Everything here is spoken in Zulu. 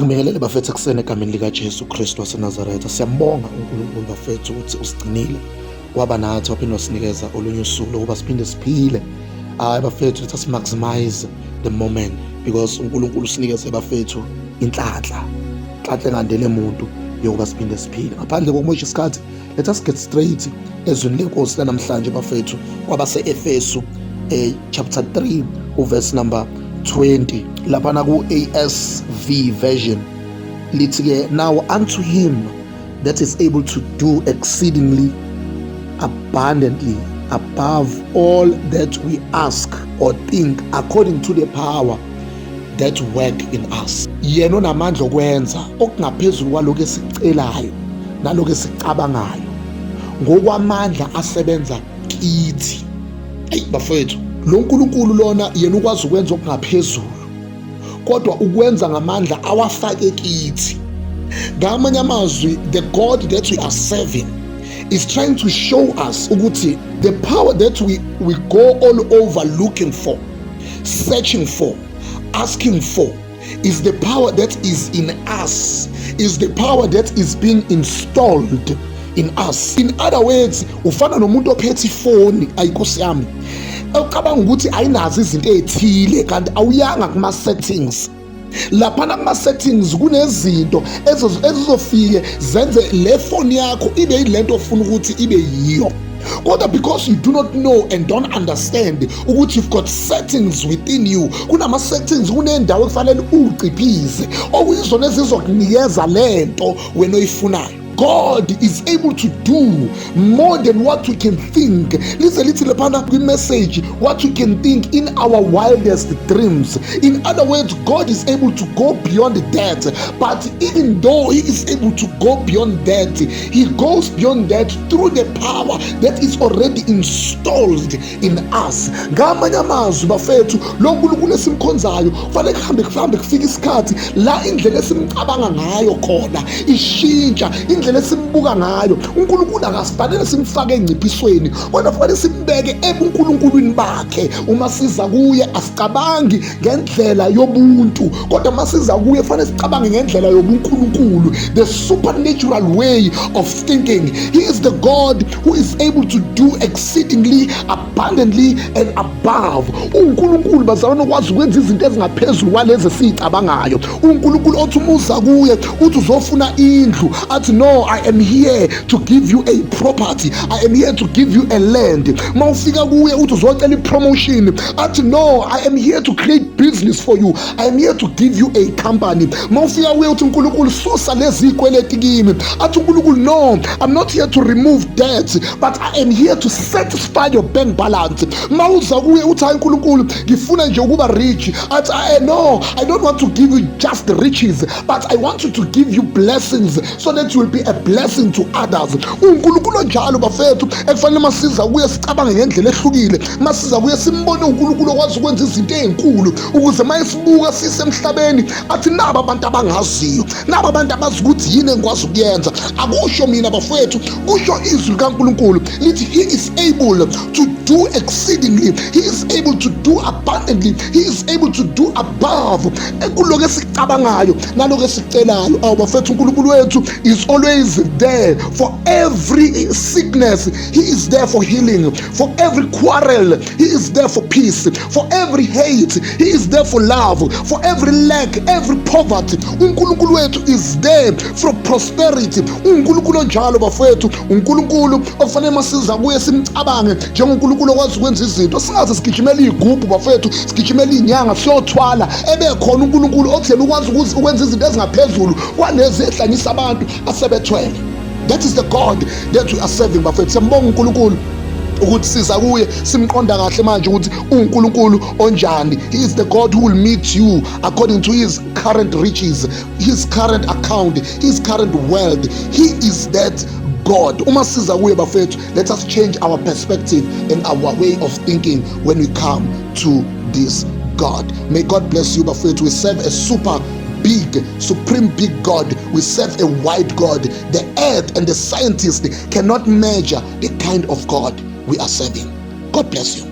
Angibingelele bafethu ekuseni egameni likaJesu Kristu waseNazaretha. Siyambonga uNkulunkulu bafethu ukuthi usigcinile kwaba nathi waphinde wasinikeza olunye usuku lokuba siphinde siphile. Bafethu let us maximize the moment because uNkulunkulu usinikeze bafethu inhlanhla engandele umuntu yokuba siphinde siphile. Ngaphandle kokumosha isikhathi, let us get straight ezweni lenkosi lanamhlanje bafethu kwabase-Efesu chapter 3 verse number 20 lapha ku ASV version lithi ke, now unto him that is able to do exceedingly abundantly above all that we ask or think according to the power that work in us. Yena onamandla okwenza okungaphezulu kwalokho esicelayo nalokho esicabangayo ngokwamandla asebenza kithi. Bafethu, lo nkulunkulu lona yena ukwazi ukwenza okungaphezulu kodwa ukwenza ngamandla awafake kithi. Ngamanye amazwi, the God that we are serving is trying to show us ukuthi the power that we go all over looking for, searching for, asking for is the power that is in us, is the power that is being installed in us. In other words, ufana nomuntu ophethe ifoni ayinkosi yami ucabanga ukuthi ayinazo izinto ezithile kanti awuyanga kuma settings. Laphana kuma settings kunezinto ezizofike zenze le phone yakho ibe yilento ofuna ukuthi ibe yiyo. Kodwa because you do not know and don't understand ukuthi you've got settings within you, kunama settings, kunendawo ekufanele uqiphize okuyizona ezizokunikeza lento wena oyifunayo. God is able to do more than what we can think. Listen, little upon the message, what we can think in our wildest dreams. In other words, God is able to go beyond that. But even though he is able to go beyond that, he goes beyond that through the power that is already installed in us. Ngamanye amazwi bafethu, lo nkulunkulu esimkhonzayo kufanele kuhambe kufika isikhathi la indlela esimcabanga ngayo khona ishintsha, indlela esimbuka ngayo. uNkulunkulu akasifanele simfake engciphisweni kodwa kufanele simbeke ebuNkulunkulwini bakhe. Uma siza kuye asicabangi ngendlela yobuntu kodwa uma siza kuye kufanele sicabange ngendlela yobuNkulunkulu, the supernatural way of thinking. He is the God who is able to do exceedingly abundantly and above. uNkulunkulu bazalwane ukwazi ukwenza izinto ezingaphezulu kwalezi esicabangayo. uNkulunkulu othi umuza kuye uthi uzofuna indlu athi no, I am here to give you a property, I am here to give you a land. Mawufika kuye uthi uzocela ipromotion athi no, I am here to create business for you, I am here to give you a company. Mawufika kuye uthi uNkulunkulu susa lezi ikweleti kimi athi uNkulunkulu no, I'm not here to remove debt but I am here to satisfy your bank balance. Mawuza kuye uthi hayi uNkulunkulu ngifuna nje ukuba rich athi no, I don't want to give you just riches but I want you to give you blessings so that you will be a blessing to others. uNkulunkulu njalo bafethu ekufanele masiza kuye sicabange ngendlela ehlukile, masiza kuye simbone uNkulunkulu okwazi ukwenza izinto ezinkulu ukuze mayesibuka sisemhlabeni athi naba abantu abangaziyo, naba abantu abazi ukuthi yini engikwazi ukuyenza. Akusho mina bafethu, kusho izwi likaNkulunkulu lithi he is able to do exceedingly, he is able to do abundantly, he is able to do above ekuloko esicabangayo naloko esicelayo. Bafethu uNkulunkulu wethu is always there for every sickness, he is there for healing, for every quarrel he is there for peace, for every hate he is there for love, for every lack, every poverty uNkulunkulu wethu is there for prosperity. uNkulunkulu njalo bafethu, uNkulunkulu ofanele masiza kuye simcabange njengoNkulunkulu okwazi ukwenza izinto, singaze sigijimela igubhu bafethu, sigijimela inyanga siyothwala ebekhona uNkulunkulu othela ukwazi ukwenza izinto ezingaphezulu kwalezi ehlanyisa abantu asebethwele. That is the God that we are serving bafethu. Siyambonga uNkulunkulu ukuthi siza kuye simqonda kahle manje ukuthi uNkulunkulu onjani. He is the God who will meet you according to his current riches, his current account, his current wealth. He is that God. Uma siza kuye bafethu, let us change our perspective and our way of thinking when we come to this God. May God bless you bafethu. We serve a supreme big God. We serve a wide God. The earth and the scientists cannot measure the kind of God we are serving. God bless you.